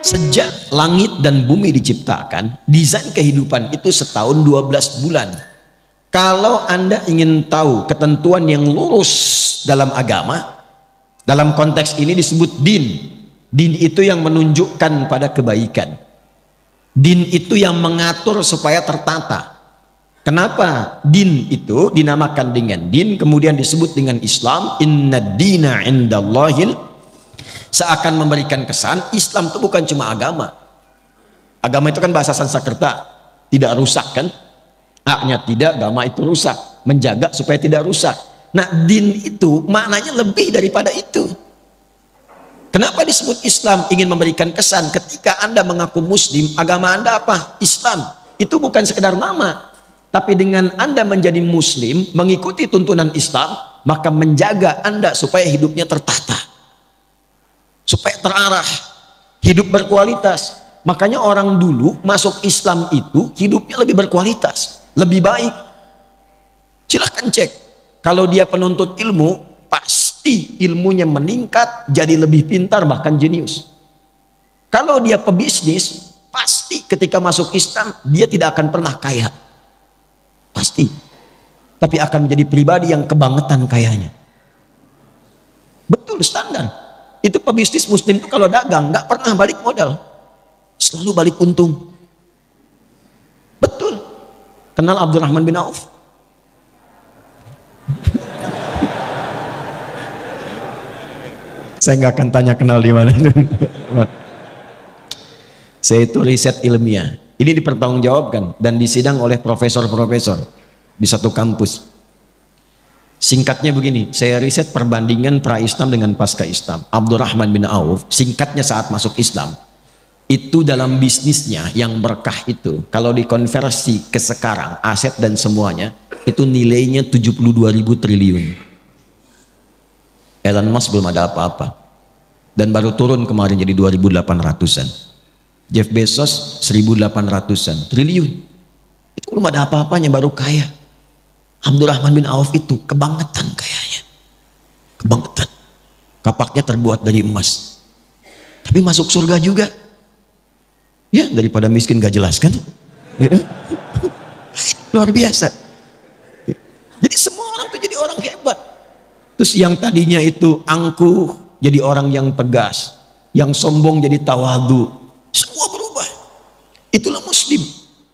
Sejak langit dan bumi diciptakan, desain kehidupan itu setahun 12 bulan. Kalau Anda ingin tahu ketentuan yang lurus dalam agama, dalam konteks ini disebut din. Din itu yang menunjukkan pada kebaikan. Din itu yang mengatur supaya tertata. Kenapa din itu dinamakan dengan din, kemudian disebut dengan Islam? Inna dina indallahil, seakan memberikan kesan Islam itu bukan cuma agama. Agama itu kan bahasa Sanskerta, tidak rusak kan? A-nya tidak, agama itu rusak, menjaga supaya tidak rusak. Nah, din itu maknanya lebih daripada itu. Kenapa disebut Islam? Ingin memberikan kesan ketika Anda mengaku Muslim, agama Anda apa? Islam. Itu bukan sekedar nama, tapi dengan Anda menjadi Muslim, mengikuti tuntunan Islam, maka menjaga Anda supaya hidupnya tertata, supaya terarah, hidup berkualitas. Makanya orang dulu masuk Islam itu hidupnya lebih berkualitas, lebih baik. Silahkan cek, kalau dia penuntut ilmu, pasti ilmunya meningkat, jadi lebih pintar, bahkan jenius. Kalau dia pebisnis, pasti ketika masuk Islam dia tidak akan pernah kaya, pasti, tapi akan menjadi pribadi yang kebangetan kayanya. Betul, standar. Itu pebisnis Muslim itu kalau dagang nggak pernah balik modal, selalu balik untung. Betul. Kenal Abdurrahman bin Auf? Saya nggak akan tanya kenal di mana. Saya itu riset ilmiah. Ini dipertanggungjawabkan dan disidang oleh profesor-profesor di satu kampus. Singkatnya begini, saya riset perbandingan pra-Islam dengan pasca-Islam. Abdurrahman bin Auf, singkatnya saat masuk Islam, itu dalam bisnisnya yang berkah itu, kalau dikonversi ke sekarang, aset dan semuanya, itu nilainya 72.000 triliun. Elon Musk belum ada apa-apa. Dan baru turun kemarin jadi 2.800-an. Jeff Bezos 1.800-an triliun. Itu belum ada apa-apanya, baru kaya. Abdurrahman bin Auf itu kebangetan kayanya. Kebangetan. Kapaknya terbuat dari emas. Tapi masuk surga juga. Ya, daripada miskin gak jelas kan? Luar biasa. Jadi semua orang tuh jadi orang hebat. Terus yang tadinya itu angkuh jadi orang yang tegas, yang sombong jadi tawadu, semua berubah. Itulah Muslim.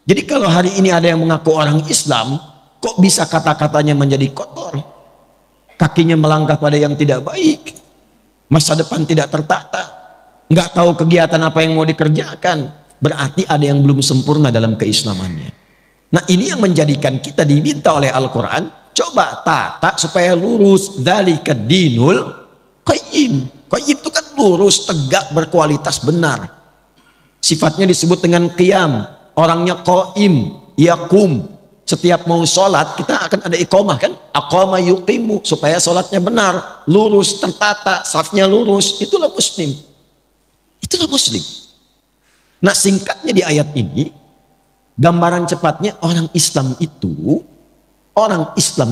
Jadi kalau hari ini ada yang mengaku orang Islam, kok bisa kata-katanya menjadi kotor, kakinya melangkah pada yang tidak baik, masa depan tidak tertata, nggak tahu kegiatan apa yang mau dikerjakan, berarti ada yang belum sempurna dalam keislamannya. Nah, ini yang menjadikan kita diminta oleh Al-Quran, coba tata supaya lurus. Dzalika dinul qayyim. Qayyim itu kan lurus, tegak, berkualitas, benar. Sifatnya disebut dengan qiyam. Orangnya qaim, yakum. Setiap mau sholat kita akan ada iqamah kan? Aqama yuqimu, supaya sholatnya benar, lurus, tertata, safnya lurus. Itulah Muslim. Itulah Muslim. Nah, singkatnya di ayat ini, gambaran cepatnya orang Islam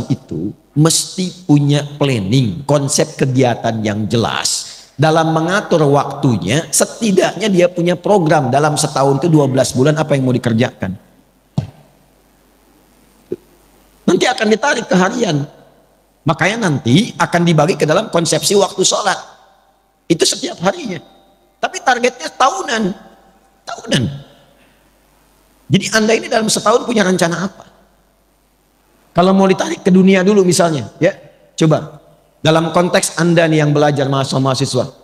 itu mesti punya planning, konsep kegiatan yang jelas. Dalam mengatur waktunya, setidaknya dia punya program dalam setahun itu 12 bulan apa yang mau dikerjakan. Nanti akan ditarik ke harian. Makanya nanti akan dibagi ke dalam konsepsi waktu sholat. Itu setiap harinya. Tapi targetnya tahunan. Jadi Anda ini dalam setahun punya rencana apa? Kalau mau ditarik ke dunia dulu misalnya, ya, coba dalam konteks Anda nih yang belajar mahasiswa,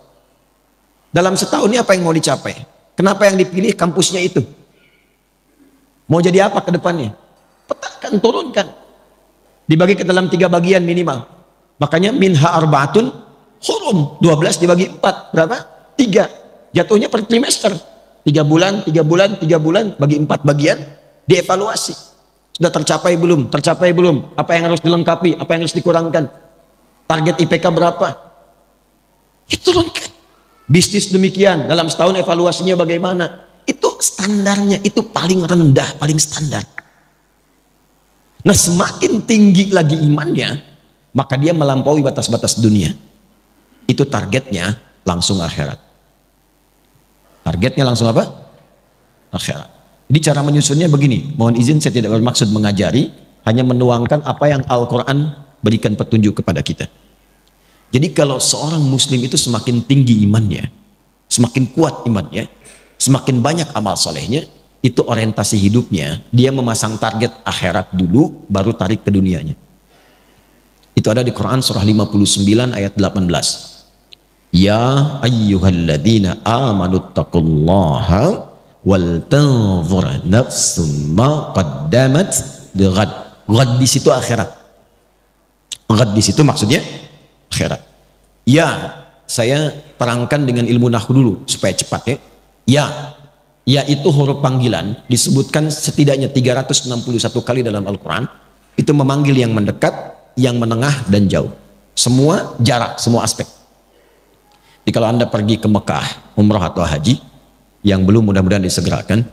dalam setahun ini apa yang mau dicapai? Kenapa yang dipilih kampusnya itu? Mau jadi apa ke depannya? Petakan, turunkan, dibagi ke dalam 3 bagian minimal. Makanya minha arbaatun hurum, 12 dibagi 4 berapa? 3. Jatuhnya per trimester, 3 bulan, 3 bulan, 3 bulan, bagi 4 bagian, dievaluasi. Sudah tercapai belum? Tercapai belum? Apa yang harus dilengkapi? Apa yang harus dikurangkan? Target IPK berapa? Diturunkan. Bisnis demikian, dalam setahun evaluasinya bagaimana? Itu standarnya, itu paling rendah, paling standar. Nah, semakin tinggi lagi imannya, maka dia melampaui batas-batas dunia. Itu targetnya langsung akhirat. Targetnya langsung apa? Akhirat. Jadi cara menyusunnya begini, mohon izin saya tidak bermaksud mengajari, hanya menuangkan apa yang Al-Quran berikan petunjuk kepada kita. Jadi kalau seorang muslim itu semakin tinggi imannya, semakin kuat imannya, semakin banyak amal solehnya, itu orientasi hidupnya, dia memasang target akhirat dulu, baru tarik ke dunianya. Itu ada di Quran surah 59 ayat 18. Ya ayyuhalladzina amanu taqullaha wal tanzur nafsum ma qaddamat lighad. Ghad di situ akhirat. Ghad di situ maksudnya akhirat. Ya, saya terangkan dengan ilmu nahwu dulu supaya cepat ya. Ya, yaitu huruf panggilan disebutkan setidaknya 361 kali dalam Al-Quran. Itu memanggil yang mendekat, yang menengah dan jauh. Semua jarak, semua aspek. Jadi kalau Anda pergi ke Mekah, umrah atau haji, yang belum mudah-mudahan disegerakan,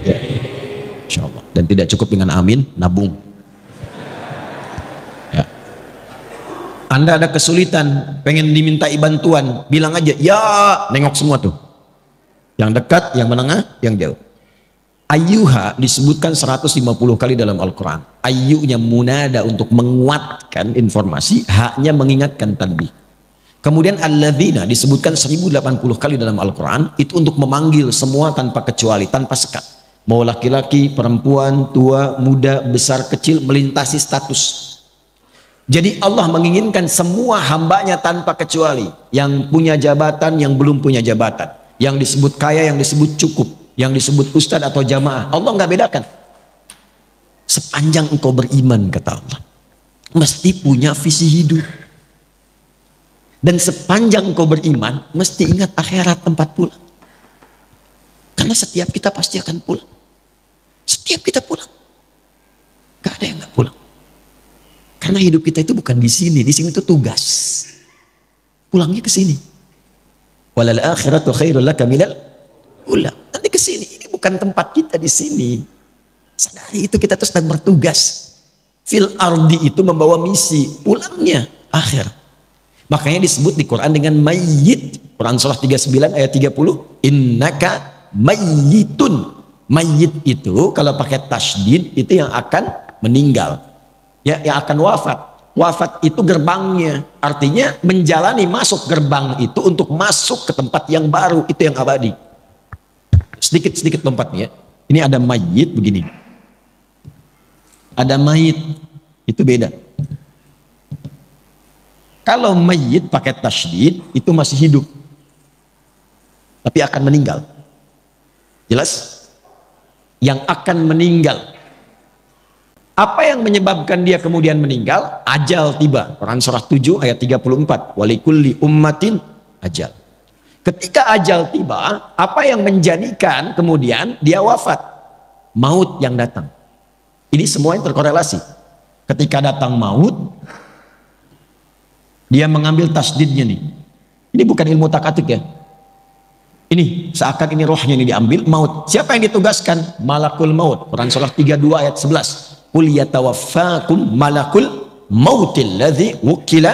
ya, insya Allah. Dan tidak cukup dengan amin, nabung. Ya. Anda ada kesulitan, pengen dimintai bantuan, bilang aja, ya, nengok semua tuh. Yang dekat, yang menengah, yang jauh. Ayyuha disebutkan 150 kali dalam Al-Quran. Ayyunya munada untuk menguatkan informasi, haknya mengingatkan tanbih. Kemudian alladzina disebutkan 1080 kali dalam Al-Quran, itu untuk memanggil semua tanpa kecuali, tanpa sekat. Mau laki-laki, perempuan, tua, muda, besar, kecil, melintasi status. Jadi Allah menginginkan semua hambanya tanpa kecuali. Yang punya jabatan, yang belum punya jabatan. Yang disebut kaya, yang disebut cukup. Yang disebut ustadz atau jamaah. Allah nggak bedakan. Sepanjang engkau beriman, kata Allah, mesti punya visi hidup. Dan sepanjang engkau beriman, mesti ingat akhirat tempat pulang. Karena setiap kita pasti akan pulang. Setiap kita pulang. Gak ada yang gak pulang. Karena hidup kita itu bukan di sini itu tugas. Pulangnya ke sini. Walal akhiratu khairul laka minal ula. Nanti ke sini. Ini bukan tempat kita di sini. Sadari itu, kita terus sedang bertugas. Fil ardi itu membawa misi. Pulangnya akhir. Makanya disebut di Quran dengan mayyit. Quran surah 39 ayat 30. Innaka mayyitun. Mayyit itu kalau pakai tasydid itu yang akan meninggal. Ya, yang akan wafat. Wafat itu gerbangnya. Artinya menjalani masuk gerbang itu untuk masuk ke tempat yang baru. Itu yang abadi. Sedikit-sedikit lompatnya. Ini ada mayyit begini. Ada mayit. Itu beda. Kalau mayit pakai tasydid itu masih hidup, tapi akan meninggal. Jelas? Yang akan meninggal. Apa yang menyebabkan dia kemudian meninggal? Ajal tiba. Quran surah 7 ayat 34. Walikulli ummatin ajal. Ketika ajal tiba, apa yang menjadikan kemudian dia wafat? Maut yang datang. Ini semuanya terkorelasi. Ketika datang maut, dia mengambil tasdidnya nih. Ini bukan ilmu takatik ya. Ini seakan ini rohnya ini diambil, maut. Siapa yang ditugaskan? Malakul maut. Quran surah 32 ayat 11. Qul yatawaffakum malakul mautil ladzi wukila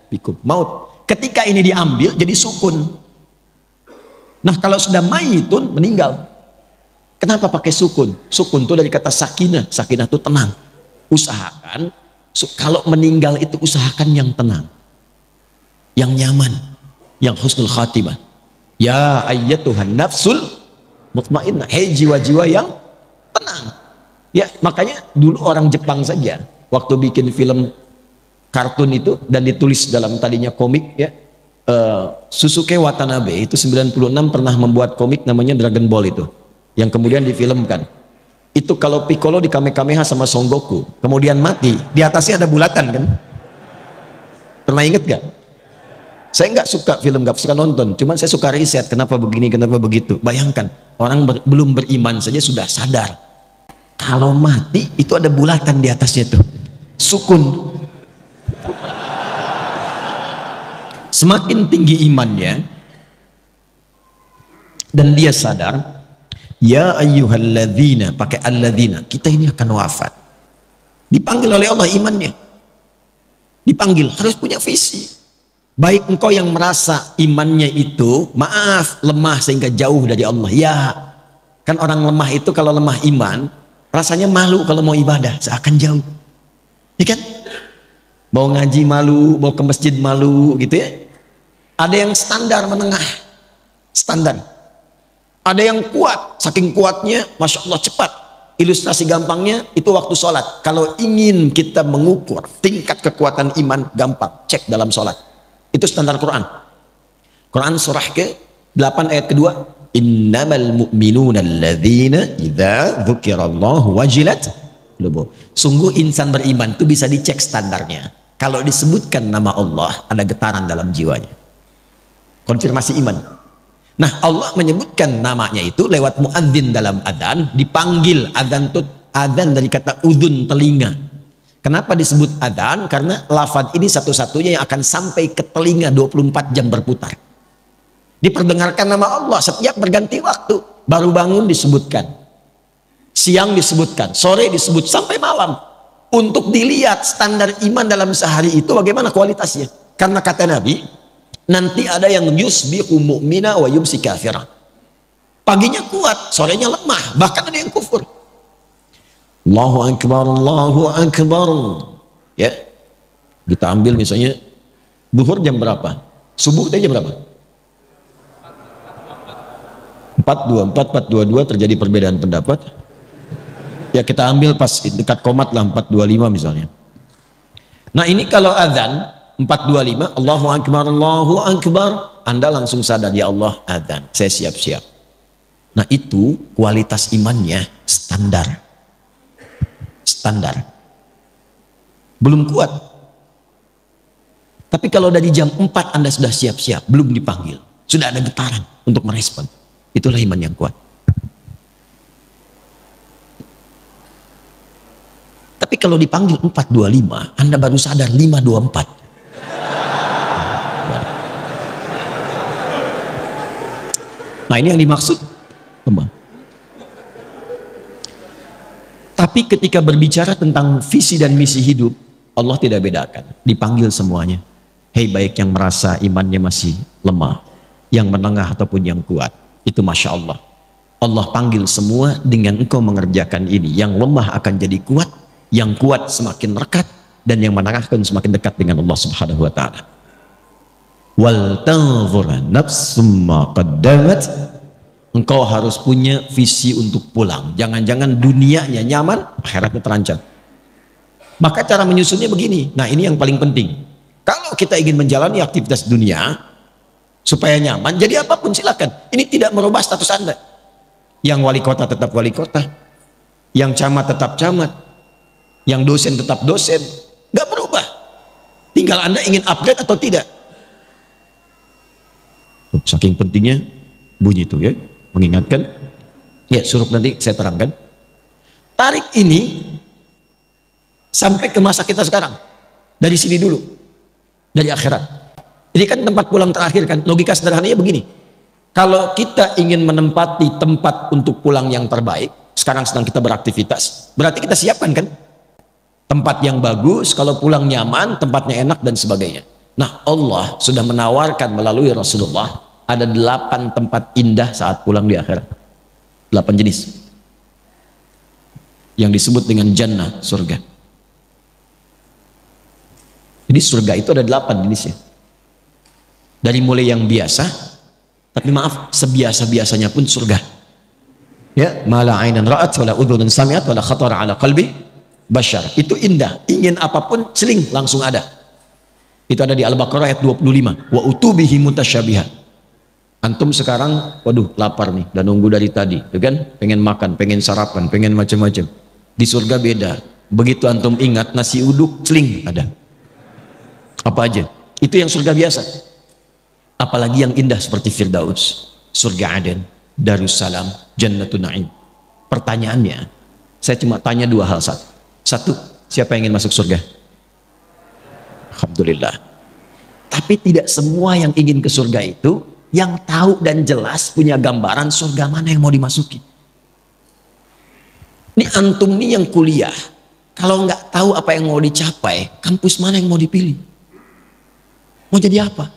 bikum. Maut. Ketika ini diambil jadi sukun. Nah, kalau sudah mayitun meninggal. Kenapa pakai sukun? Sukun itu dari kata sakinah. Sakinah itu tenang. Usahakan kalau meninggal itu usahakan yang tenang. Yang nyaman, yang husnul khatimah. Ya ayyatuhan nafsul mutmainnah. Hei jiwa-jiwa yang tenang. Ya, makanya dulu orang Jepang saja waktu bikin film kartun itu dan ditulis dalam tadinya komik ya, Susuke Watanabe itu 96 pernah membuat komik namanya Dragon Ball itu, yang kemudian difilmkan. Itu kalau Piccolo di Kamehameha sama Son Goku kemudian mati, di atasnya ada bulatan kan? Pernah inget gak? Saya nggak suka film, nggak suka nonton, cuman saya suka riset kenapa begini, kenapa begitu. Bayangkan orang belum beriman saja sudah sadar kalau mati itu ada bulatan di atasnya tuh, sukun. Semakin tinggi imannya dan dia sadar, ya ayyuhalladzina, pakai alladzina, kita ini akan wafat. Dipanggil oleh Allah imannya, dipanggil harus punya visi. Baik engkau yang merasa imannya itu, maaf, lemah sehingga jauh dari Allah. Ya, kan orang lemah itu kalau lemah iman, rasanya malu kalau mau ibadah, seakan jauh. Ya kan? Mau ngaji malu, mau ke masjid malu gitu ya. Ada yang standar menengah, standar. Ada yang kuat, saking kuatnya, Masya Allah cepat. Ilustrasi gampangnya, itu waktu sholat. Kalau ingin kita mengukur tingkat kekuatan iman, gampang, cek dalam sholat. Itu standar Quran. Quran surah ke-8 ayat kedua. Innamal mu'minuna alladzina idza dzukirallahu wajilat qulubuhum. Sungguh insan beriman itu bisa dicek standarnya. Kalau disebutkan nama Allah, ada getaran dalam jiwanya. Konfirmasi iman. Nah, Allah menyebutkan namanya itu lewat muadzin dalam adzan, dipanggil adzan itu adzan dari kata udhun, telinga. Kenapa disebut adzan? Karena lafaz ini satu-satunya yang akan sampai ke telinga 24 jam berputar. Diperdengarkan nama Allah setiap berganti waktu. Baru bangun disebutkan, siang disebutkan, sore disebut, sampai malam. Untuk dilihat standar iman dalam sehari itu bagaimana kualitasnya. Karena kata Nabi, nanti ada yang yusbihu mu'mina wa yumsi kafira. Paginya kuat, sorenya lemah, bahkan ada yang kufur. Allahu akbar, Allahu akbar. Ya, kita ambil misalnya zuhur jam berapa? Subuh tadi jam berapa? 4.24, 4.22 terjadi perbedaan pendapat. Ya kita ambil pas dekat komat lah 4.25 misalnya. Nah ini kalau adzan 4.25, Allahu akbar, Allahu akbar, Anda langsung sadar, ya Allah adzan, saya siap-siap. Nah itu kualitas imannya standar. Standar. Belum kuat. Tapi kalau dari jam 4 Anda sudah siap-siap, belum dipanggil, sudah ada getaran untuk merespon. Itulah iman yang kuat. Tapi kalau dipanggil 4.25, Anda baru sadar 5.24. Nah ini yang dimaksud. Tapi ketika berbicara tentang visi dan misi hidup, Allah tidak bedakan. Dipanggil semuanya. Hei baik yang merasa imannya masih lemah, yang menengah ataupun yang kuat. Itu Masya Allah. Allah panggil semua dengan engkau mengerjakan ini. Yang lemah akan jadi kuat, yang kuat semakin rekat, dan yang menengah akan semakin dekat dengan Allah Subhanahu wa taala. Wal tanzura nafsum ma qaddamat. Engkau harus punya visi untuk pulang. Jangan-jangan dunianya nyaman, akhiratnya terancam. Maka cara menyusunnya begini. Nah ini yang paling penting. Kalau kita ingin menjalani aktivitas dunia supaya nyaman, jadi apapun silakan. Ini tidak merubah status Anda. Yang wali kota tetap wali kota, yang camat tetap camat, yang dosen tetap dosen, nggak berubah. Tinggal Anda ingin upgrade atau tidak. Saking pentingnya bunyi itu ya, mengingatkan. Ya suruh nanti saya terangkan. Tarik ini sampai ke masa kita sekarang. Dari sini dulu, dari akhirat. Ini kan tempat pulang terakhir kan. Logika sederhananya begini. Kalau kita ingin menempati tempat untuk pulang yang terbaik, sekarang sedang kita beraktivitas, berarti kita siapkan kan tempat yang bagus, kalau pulang nyaman, tempatnya enak dan sebagainya. Nah Allah sudah menawarkan melalui Rasulullah ada 8 tempat indah saat pulang di akhirat. 8 jenis yang disebut dengan jannah, surga. Jadi surga itu ada 8 jenisnya. Dari mulai yang biasa, tapi maaf, sebiasa-biasanya pun surga. Ya, mala ainan ra'at wala udhunun sami'at wala khatara ala qalbi bashar. Itu indah. Ingin apapun seling langsung ada. Itu ada di Al-Baqarah ayat 25. Wa utubihi mutasyabihat. Antum sekarang, waduh lapar nih, dan nunggu dari tadi, ya kan? Pengen makan, pengen sarapan, pengen macam-macam. Di surga beda. Begitu antum ingat nasi uduk, seling ada. Apa aja? Itu yang surga biasa. Apalagi yang indah seperti Firdaus, surga Aden, Darussalam, Jannatun Na'im. Pertanyaannya, saya cuma tanya 2 hal. Satu, siapa yang ingin masuk surga? Alhamdulillah. Tapi tidak semua yang ingin ke surga itu yang tahu dan jelas punya gambaran surga mana yang mau dimasuki. Ini antum nih yang kuliah, kalau nggak tahu apa yang mau dicapai, kampus mana yang mau dipilih? Mau jadi apa?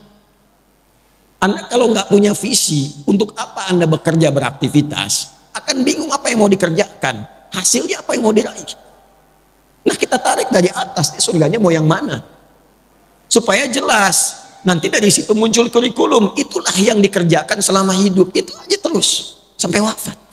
Anda kalau nggak punya visi, untuk apa Anda bekerja beraktivitas? Akan bingung apa yang mau dikerjakan. Hasilnya apa yang mau diraih. Nah kita tarik dari atas, surganya mau yang mana? Supaya jelas. Nanti dari situ muncul kurikulum. Itulah yang dikerjakan selama hidup. Itu aja terus. Sampai wafat.